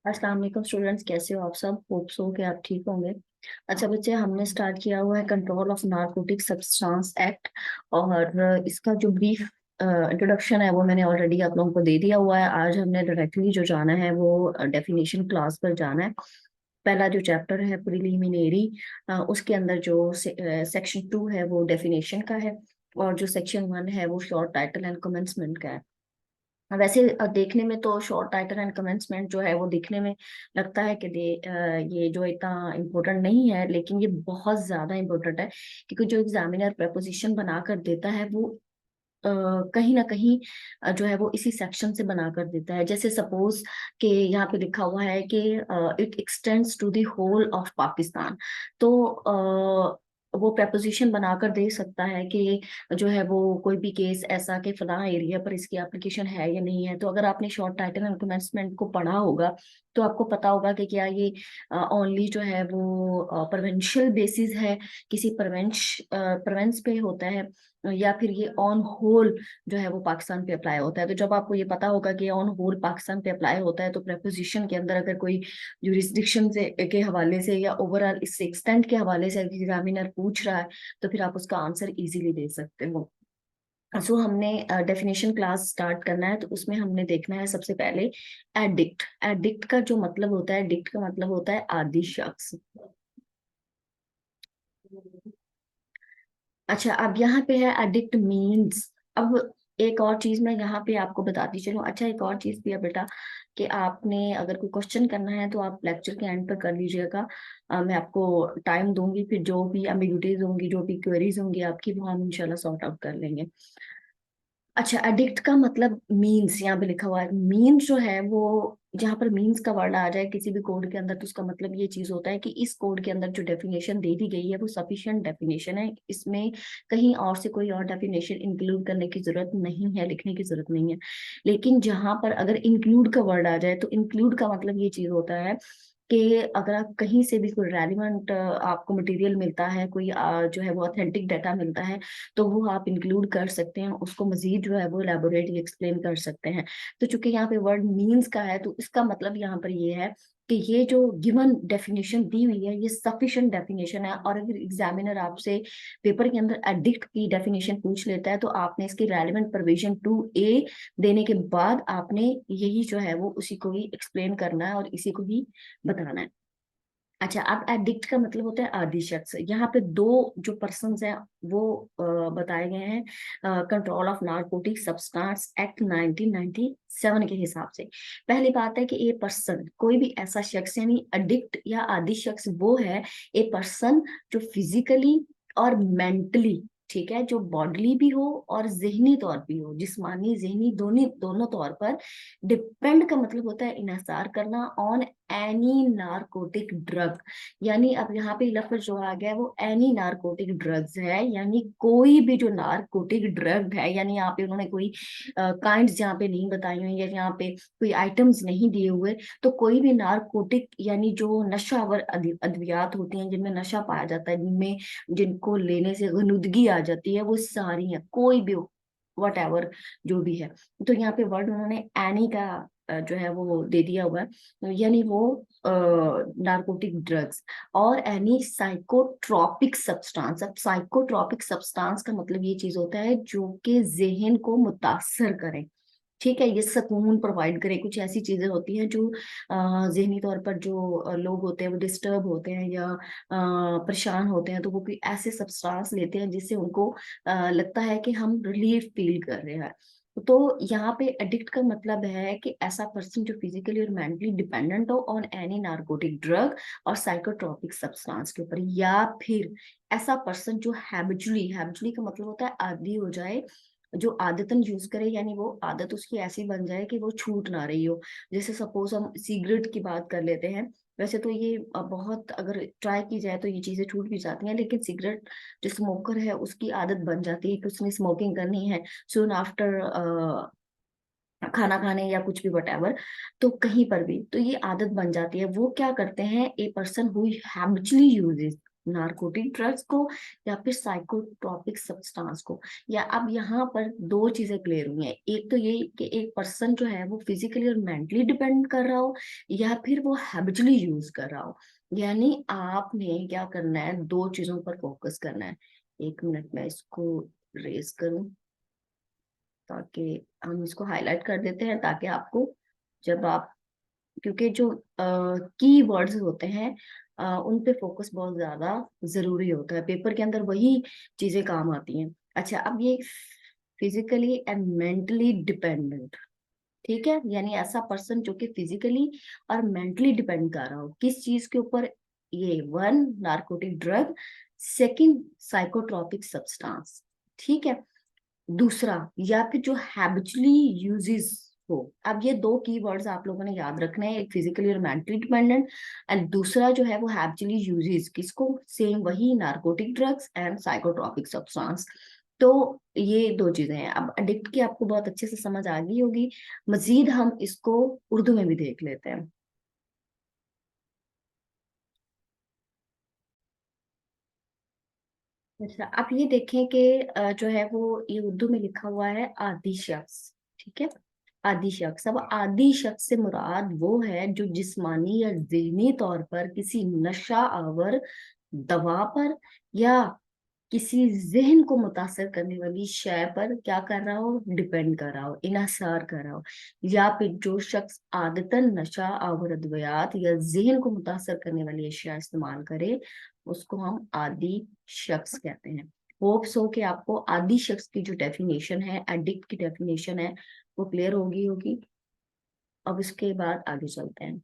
अस्सलाम वालेकुम स्टूडेंट्स, कैसे हो आप सब? होप सो कि आप ठीक होंगे। अच्छा बच्चे, हमने स्टार्ट किया हुआ है control of narcotic substance act. और इसका जो ब्रीफ इंट्रोडक्शन है वो मैंने ऑलरेडी आप लोगों को दे दिया हुआ है। आज हमने डायरेक्टली जो जाना है वो डेफिनेशन क्लास पर जाना है। पहला जो चैप्टर है प्रिलिमिनरी, उसके अंदर जो सेक्शन 2 है वो डेफिनेशन का है। और जो सेक्शन 1 है वो शॉर्ट टाइटल एंड कमेंसमेंट का है। वैसे देखने में तो शॉर्ट टाइटल एंड कमेंसमेंट जो है वो दिखने में लगता है कि ये जो इतना इम्पोर्टेंट नहीं है, लेकिन ये बहुत ज्यादा इम्पोर्टेंट है। क्योंकि जो एग्जामिनर प्रपोजिशन बना कर देता है वो अ, कहीं ना कहीं जो है वो इसी सेक्शन से बना कर देता है। जैसे सपोज कि यहाँ पे लिखा हुआ है कि it extends to the whole of Pakistan. तो वो प्रपोजिशन बनाकर दे सकता है कि जो है वो कोई भी केस ऐसा कि फलां एरिया पर इसकी एप्लीकेशन है या नहीं है। तो अगर आपने शॉर्ट टाइटल एंड कमेंसमेंट को पढ़ा होगा तो आपको पता होगा कि क्या ये ओनली जो है वो प्रोवेंशियल बेसिस है, किसी प्रोवेंस पे होता है, या फिर ये ऑन होल जो है वो पाकिस्तान पे अप्लाई होता है। तो जब आपको ये पता होगा कि ऑन होल पाकिस्तान पे अप्लाई होता है तो प्रेपोजिशन के अंदर अगर कोई जुरिस्डिक्शन से के हवाले से या ओवरऑल इस एक्सटेंट के हवाले से एग्जामिनर पूछ रहा है तो फिर आप उसका आंसर इजीली दे सकते हो। सो हमने डेफिनेशन क्लास स्टार्ट करना है, तो उसमें हमने देखना है सबसे पहले एडिक्ट। एडिक्ट का जो मतलब होता है, एडिक्ट का मतलब होता है आदि शख्स। अच्छा, अब यहाँ पे है एडिक्ट मीन्स। अब एक और चीज मैं यहाँ पे आपको बताती चलूँ। अच्छा, एक और चीज भी है बेटा कि आपने अगर कोई क्वेश्चन करना है तो आप लेक्चर के एंड पर कर लीजिएगा। मैं आपको टाइम दूंगी, फिर जो भी एम्बिग्यूटीज होंगी, जो भी क्वेरीज होंगी आपकी, वो हम इंशाल्लाह सॉर्ट आउट कर लेंगे। अच्छा, एडिक्ट का मतलब मीन्स यहाँ पे लिखा हुआ है। मीन्स जो है वो, जहाँ पर मीन्स का वर्ड आ जाए किसी भी कोड के अंदर तो उसका मतलब ये चीज होता है कि इस कोड के अंदर जो डेफिनेशन दे दी गई है वो सफिशिएंट डेफिनेशन है। इसमें कहीं और से कोई और डेफिनेशन इंक्लूड करने की जरूरत नहीं है, लिखने की जरूरत नहीं है। लेकिन जहां पर अगर इंक्लूड का वर्ड आ जाए तो इंक्लूड का मतलब ये चीज होता है कि अगर आप कहीं से भी कोई रेलिवेंट आपको मटेरियल मिलता है, कोई जो है वो ऑथेंटिक डाटा मिलता है, तो वो आप इंक्लूड कर सकते हैं, उसको मजीद जो है वो एलेबोरेटली एक्सप्लेन कर सकते हैं। तो चूंकि यहाँ पे वर्ड मीन्स का है तो इसका मतलब यहाँ पर ये है कि ये जो गिवन डेफिनेशन दी हुई है ये सफिशिएंट डेफिनेशन है। और अगर एग्जामिनर आपसे पेपर के अंदर एडिक्ट की डेफिनेशन पूछ लेता है तो आपने इसकी रेलिवेंट प्रोविजन 2A देने के बाद आपने यही जो है वो उसी को ही एक्सप्लेन करना है और इसी को ही बताना है। अच्छा, अब एडिक्ट का मतलब होता है आदि शख्स। यहाँ पे दो जो पर्सन हैं वो बताए गए हैं control of narcotic substance act 1997 के हिसाब से। पहली बात है कि ए पर्सन, कोई भी ऐसा शख्स, यानी एडिक्ट या आदि शख्स वो है ए पर्सन जो फिजिकली और मेंटली, ठीक है, जो बॉडली भी हो और जहनी तौर भी हो, जिस्मानी जहनी दोनों दोनों तौर पर डिपेंड का मतलब होता है इन्हसार करना ऑन एनी नारकोटिक ड्रग। यानी अब यहाँ पे लफ्ज जो आ गया है वो एनी नारकोटिक ड्रग्स है, यानी कोई भी जो नारकोटिक ड्रग है। यानी यहाँ पे उन्होंने कोई काइंड्स यहाँ पे नहीं बताई हुई, या यहाँ पे कोई आइटम्स नहीं दिए हुए। तो कोई भी नारकोटिक यानी जो नशावर अद्वियात होती हैं, जिनमें नशा पाया जाता है, जिनमें जिनको लेने से गनुदगी आ जाती है, वो सारी है, कोई भी वट एवर जो भी है। तो यहाँ पे वर्ड उन्होंने एनी का जो है वो दे दिया हुआ है, यानी वो नारकोटिक ड्रग्स और एनी साइकोट्रॉपिक सब्सटेंस। अब साइकोट्रॉपिक सब्सटेंस का मतलब ये चीज होता है जो कि जेहन को मुतासर करे, ठीक है, ये सुकून प्रोवाइड करे। कुछ ऐसी चीजें होती हैं जो जहनी तौर पर जो लोग होते हैं वो डिस्टर्ब होते हैं या परेशान होते हैं, तो वो कोई ऐसे सब्सटेंस लेते हैं जिससे उनको लगता है कि हम रिलीफ फील कर रहे हैं। तो यहाँ पे एडिक्ट का मतलब है कि ऐसा पर्सन जो फिजिकली और मेंटली डिपेंडेंट हो ऑन एनी नार्कोटिक ड्रग और साइकोट्रॉपिक सब्सटेंस के ऊपर, या फिर ऐसा पर्सन जो हैबिचुअली, हैबिचुअली का मतलब होता है आदी हो जाए, जो आदतन यूज करे, यानी वो आदत उसकी ऐसी बन जाए कि वो छूट ना रही हो। जैसे सपोज हम सिगरेट की बात कर लेते हैं। वैसे तो ये बहुत अगर ट्राई की जाए तो ये चीजें छूट भी जाती हैं, लेकिन सिगरेट जो स्मोकर है उसकी आदत बन जाती है कि उसने स्मोकिंग करनी है सून आफ्टर खाना खाने या कुछ भी वटेवर। तो कहीं पर भी तो ये आदत बन जाती है। वो क्या करते हैं, a person who habitually uses, narcotic drugs को या फिर साइकोट्रॉपिक सब्सटेंस को। या अब यहाँ पर दो चीजें क्लियर हुई हैं, एक तो ये कि एक पर्सन जो है वो फिजिकली और मेंटली डिपेंड कर रहा हो या फिर वो हैबिचुअली यूज कर रहा हो। यानी आपने क्या करना है, दो चीजों पर फोकस करना है। एक मिनट में इसको रेज करूं ताकि हम इसको हाईलाइट कर देते हैं, ताकि आपको जब आप, क्योंकि जो की वर्ड्स होते हैं उन पे फोकस बहुत ज्यादा जरूरी होता है, पेपर के अंदर वही चीजें काम आती हैं। अच्छा, अब ये फिजिकली एंड मेंटली डिपेंडेंट, ठीक है, यानी ऐसा पर्सन जो कि फिजिकली और मेंटली डिपेंड कर रहा हो किस चीज के ऊपर, ये one narcotic drug, second psychotropic substance, ठीक है। दूसरा, या फिर जो हैबिचुअली यूजेस हो। अब ये दो कीवर्ड्स आप लोगों ने याद रखने हैं, एक फिजिकली और मेंटली डिपेंडेंट, एंड दूसरा जो है वो हैबिचुअली यूजेस किसको, सेम वही narcotic drugs and psychotropic substance. तो ये दो चीजें हैं। अब अडिक्ट की आपको बहुत अच्छे से समझ आ गई होगी, मजीद हम इसको उर्दू में भी देख लेते हैं। अच्छा, आप ये देखें कि जो है वो ये उर्दू में लिखा हुआ है आदि शख्स, ठीक है। आदि शख्स, अब आदि शख्स से मुराद वो है जो जिस्मानी या ज़हनी तौर पर किसी नशा आवर दवा पर या किसी जहन को मुतासर करने वाली शय पर क्या कर रहा हो, डिपेंड कर रहा हो, इन्हसार कर रहा हो। या फिर जो शख्स आदतन नशा आवर अद्वियात या जहन को मुतासर करने वाली अशिया इस्तेमाल करे, उसको हम आदि शख्स कहते हैं। होप्स हो कि आपको आदि शख्स की जो डेफिनेशन है, एडिक्ट की डेफिनेशन है, वो क्लियर होगी होगी। अब इसके बाद आगे चलते हैं।